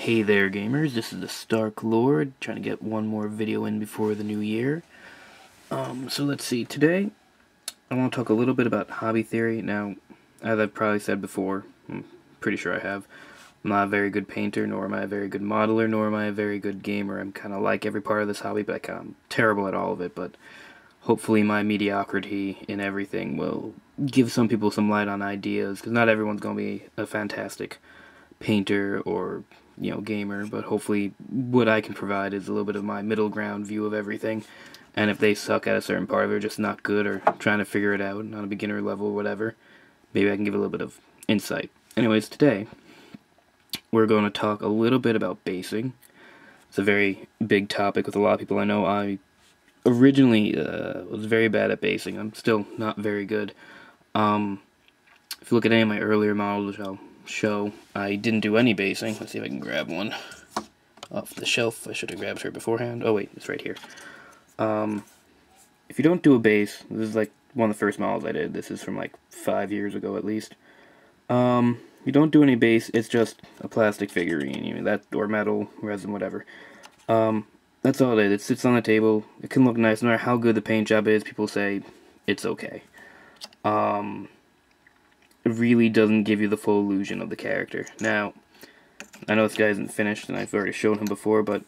Hey there gamers, this is the Stark Lord, trying to get one more video in before the new year. So let's see, today I want to talk a little bit about hobby theory. Now, as I've probably said before, I'm pretty sure I have, I'm not a very good painter, nor am I a very good modeler, nor am I a very good gamer. I'm kind of like every part of this hobby, but I'm terrible at all of it, but hopefully my mediocrity in everything will give some people some light on ideas, because not everyone's going to be a fantastic painter or gamer, but hopefully what I can provide is a little bit of my middle ground view of everything. And if they suck at a certain part, or they're just not good or trying to figure it out on a beginner level or whatever, maybe I can give a little bit of insight. Anyways, today we're going to talk a little bit about basing. It's a very big topic with a lot of people I know. I originally was very bad at basing. I'm still not very good. If you look at any of my earlier models, which I'll show, I didn't do any basing. Let's see if I can grab one off the shelf. I should have grabbed her beforehand. Oh wait, it's right here. If you don't do a base, this is like one of the first models I did. This is from like 5 years ago at least. You don't do any base, it's just a plastic figurine, that or metal, resin, whatever. That's all it is. It sits on the table. It can look nice, no matter how good the paint job is. People say it's okay. It really doesn't give you the full illusion of the character. Now, I know this guy isn't finished, and I've already shown him before, but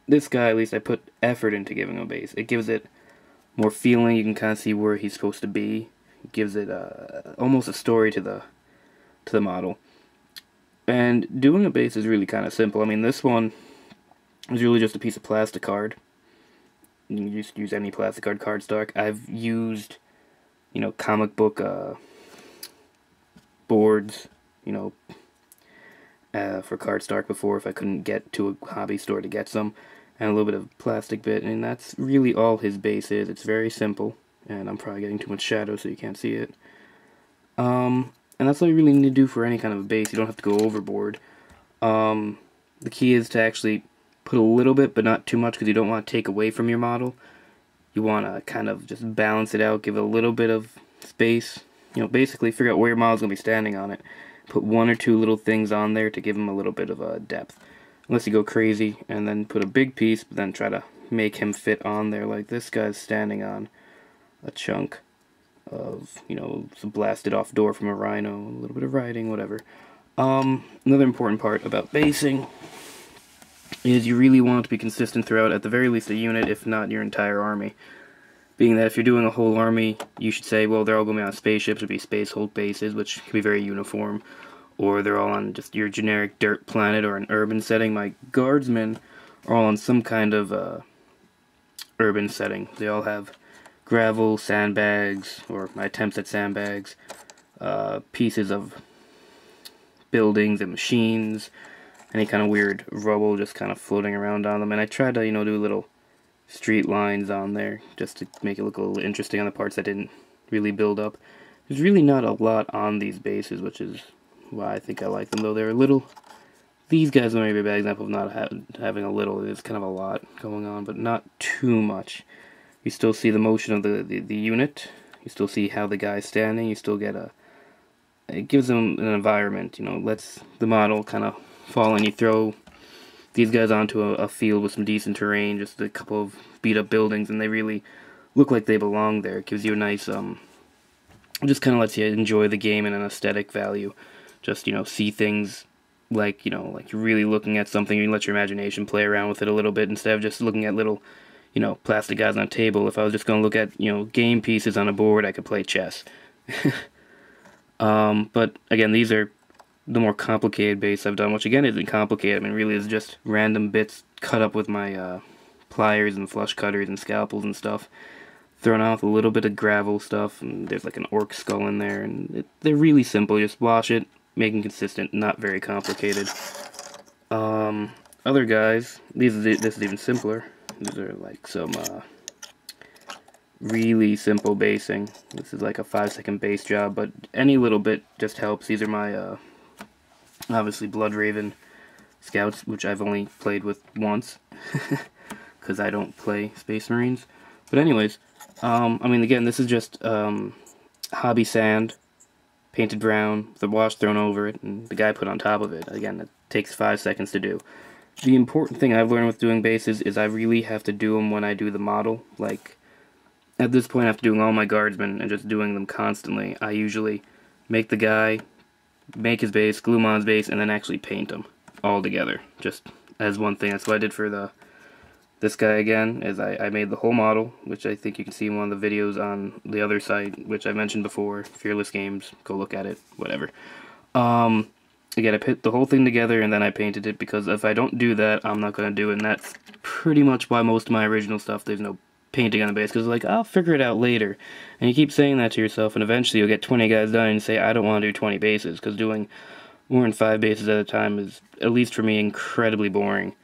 this guy, at least I put effort into giving him a base. It gives it more feeling. You can kind of see where he's supposed to be. It gives it almost a story to the model. And doing a base is really kind of simple. I mean, this one is really just a piece of plastic card. You can just use any plastic cardstock. I've used, comic book boards, for cardstock before if I couldn't get to a hobby store to get some, and a little bit of plastic bit, and that's really all his base is. It's very simple, and I'm probably getting too much shadow so you can't see it. And that's all you really need to do for any kind of a base. You don't have to go overboard. The key is to actually put a little bit, but not too much, because you don't want to take away from your model. You want to kind of just balance it out, give it a little bit of space. Basically figure out where your model's going to be standing on it. Put one or two little things on there to give them a little bit of depth. Unless you go crazy and then put a big piece, but then try to make him fit on there. Like this guy's standing on a chunk of, some blasted off door from a rhino, a little bit of writing, whatever. Another important part about basing is you really want it to be consistent throughout, at the very least a unit, if not your entire army. Being that if you're doing a whole army, you should say, well, they're all going to be on spaceships, or be space hold bases, which can be very uniform, or they're all on just your generic dirt planet or an urban setting. My guardsmen are all on some kind of urban setting. They all have gravel, sandbags, or my attempts at sandbags, pieces of buildings and machines, any kind of weird rubble just kind of floating around on them. And I tried to, do little street lines on there just to make it look a little interesting on the parts that didn't really build up. There's really not a lot on these bases, which is why I think I like them, though they're a little. These guys are maybe a bad example of not having a little. There's kind of a lot going on, but not too much. You still see the motion of the unit. You still see how the guy's standing. You still get it gives them an environment, lets the model kind of fall, and you throw these guys onto a field with some decent terrain, just a couple of beat up buildings, and they really look like they belong there. It gives you a nice, just kind of lets you enjoy the game in an aesthetic value. Just, see things like, like you're really looking at something. You let your imagination play around with it a little bit, instead of just looking at little, plastic guys on a table. If I was just going to look at, game pieces on a board, I could play chess. But again, these are the more complicated base I've done, which again isn't complicated. I mean, really is just random bits cut up with my pliers and flush cutters and scalpels and stuff, thrown out with a little bit of gravel stuff, and there's like an orc skull in there, and they're really simple. You just wash it, make them consistent, not very complicated. Other guys, this is even simpler. These are like some really simple basing. This is like a 5-second base job, but any little bit just helps. These are my obviously Blood Raven Scouts, which I've only played with once, because I don't play Space Marines. But anyways, I mean, again, this is just hobby sand. painted brown, the wash thrown over it, and the guy put on top of it. Again, it takes 5 seconds to do. The important thing I've learned with doing bases is I really have to do them when I do the model. Like, at this point, after doing all my guardsmen and just doing them constantly, I usually make the guy, make his base, glue him on his base, and then actually paint them all together, just as one thing. That's what I did for this guy again, is I made the whole model, which I think you can see in one of the videos on the other site, which I mentioned before, Fearless Games, go look at it, whatever. Again, I put the whole thing together and then I painted it, because if I don't do that, I'm not going to do it, and that's pretty much why most of my original stuff, there's no painting on the base, because like, I'll figure it out later, and you keep saying that to yourself, and eventually you'll get 20 guys done and you say, I don't want to do 20 bases, because doing more than 5 bases at a time is, at least for me, incredibly boring.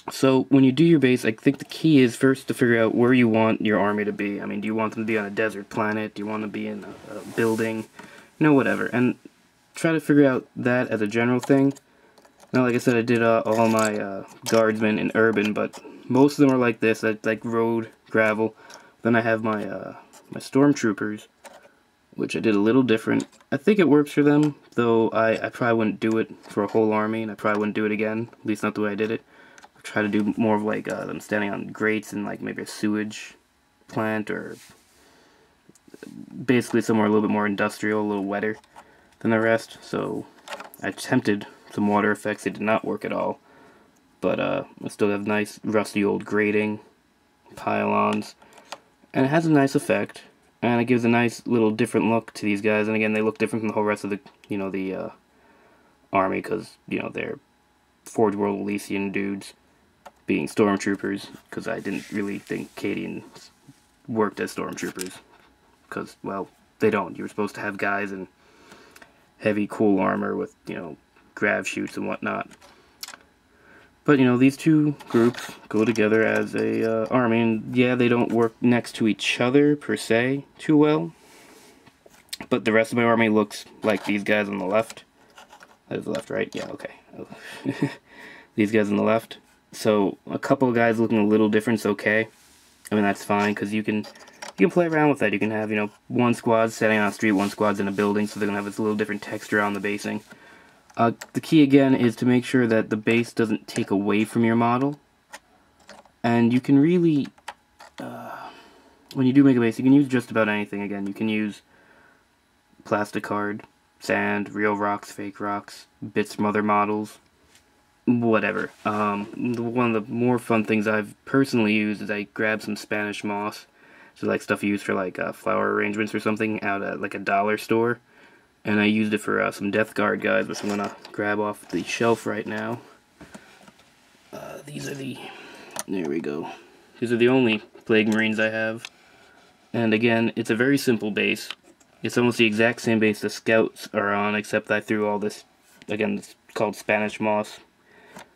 So when you do your base, I think the key is first to figure out where you want your army to be. I mean, do you want them to be on a desert planet? Do you want to be in a building? You know, whatever. And try to figure out that as a general thing. Now, like I said, I did all my guardsmen in urban, but most of them are like this, like road, gravel. Then I have my my stormtroopers, which I did a little different. I think it works for them, though I probably wouldn't do it for a whole army, and I probably wouldn't do it again, at least not the way I did it. Try to do more of like them standing on grates and like maybe a sewage plant, or basically somewhere a little bit more industrial, a little wetter than the rest. So I attempted some water effects. They did not work at all, but I still have nice rusty old grating pylons, and it has a nice effect, and it gives a nice little different look to these guys. And again, they look different from the whole rest of the the army, because they're Forge World Elysian dudes, being stormtroopers, because I didn't really think Cadians worked as stormtroopers, because, well, they don't. You were supposed to have guys in heavy, cool armor with, grav chutes and whatnot. But, these two groups go together as a army, and yeah, they don't work next to each other, per se, too well, but the rest of my army looks like these guys on the left. That is the left, right? Yeah, okay. These guys on the left. So a couple of guys looking a little different is okay. I mean, that's fine, because you can play around with that. You can have, one squad standing on a street, one squad's in a building, so they're going to have this little different texture on the basing. The key, again, is to make sure that the base doesn't take away from your model. And you can really, when you do make a base, you can use just about anything. Again, you can use plastic card, sand, real rocks, fake rocks, bits from other models, whatever. One of the more fun things I've personally used is I grabbed some Spanish moss, so like stuff used for like flower arrangements or something out at like a dollar store, and I used it for some Death Guard guys, which I'm gonna grab off the shelf right now. These are there we go. These are the only Plague Marines I have, and again, it's a very simple base. It's almost the exact same base the Scouts are on, except I threw all this, again, it's called Spanish moss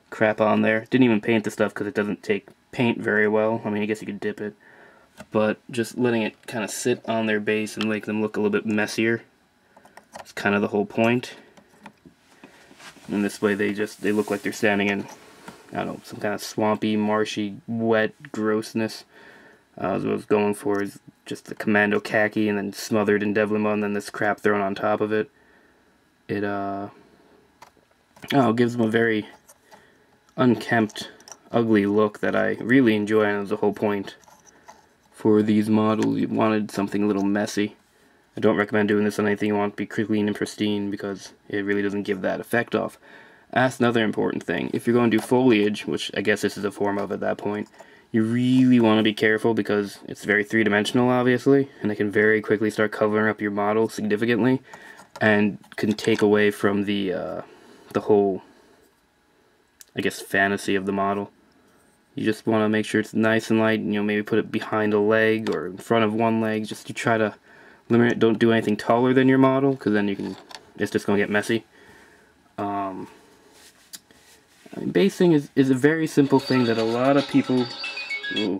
crap on there. Didn't even paint the stuff because it doesn't take paint very well. I mean, I guess you could dip it, but just letting it kind of sit on their base and make them look a little bit messier is kind of the whole point. And this way they look like they're standing in, I don't know, some kind of swampy, marshy, wet grossness. What I was going for is just the commando khaki and then smothered in Devlin mud and then this crap thrown on top of it. It gives them a very unkempt, ugly look that I really enjoy, and was the whole point for these models. You wanted something a little messy. I don't recommend doing this on anything you want to be clean and pristine, because it really doesn't give that effect off. That's another important thing. If you're going to do foliage, which I guess this is a form of at that point, you really want to be careful, because it's very three-dimensional, obviously, and it can very quickly start covering up your model significantly, and can take away from the whole, I guess, fantasy of the model. You just want to make sure it's nice and light, maybe put it behind a leg or in front of one leg, just to try to limit it. Don't do anything taller than your model, because then it's just going to get messy. Basing is a very simple thing that a lot of people, a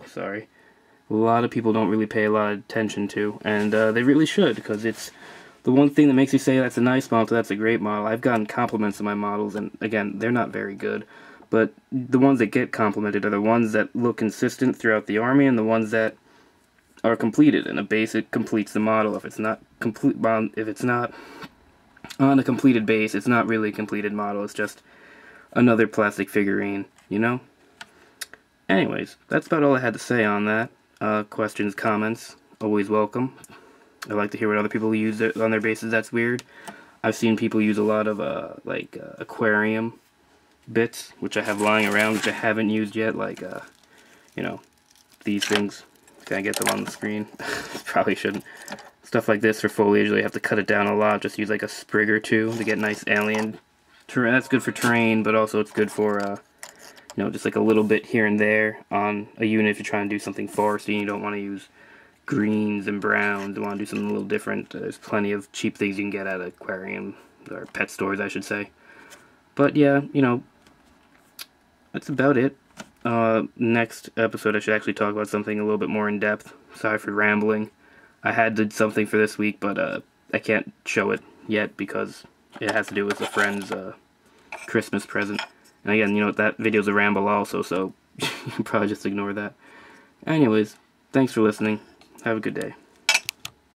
lot of people don't really pay a lot of attention to, and they really should, because it's the one thing that makes you say that's a nice model, that's a great model. I've gotten compliments on my models, and again, they're not very good, but the ones that get complimented are the ones that look consistent throughout the army, and the ones that are completed, and a base, it completes the model. If it's not complete, if it's not on a completed base, it's not really a completed model. It's just another plastic figurine, you know? Anyways, that's about all I had to say on that. Questions, comments, always welcome. I like to hear what other people use on their bases that's weird. I've seen people use a lot of aquarium bits, which I have lying around, which I haven't used yet, like you know, these things. Can I get them on the screen? Probably shouldn't. Stuff like this for foliage, they have to cut it down a lot. Just use like a sprig or two to get nice alien terrain. That's good for terrain, but also it's good for you know, just like a little bit here and there on a unit if you're trying to do something foresty and you don't want to use greens and browns. You want to do something a little different. There's plenty of cheap things you can get at aquarium or pet stores, I should say. But yeah, you know, that's about it. Next episode I should actually talk about something a little bit more in depth. Sorry for rambling. I had did something for this week, but I can't show it yet because it has to do with a friend's Christmas present. And again, you know, that video's a ramble also, so you can probably just ignore that. Anyways, thanks for listening. Have a good day.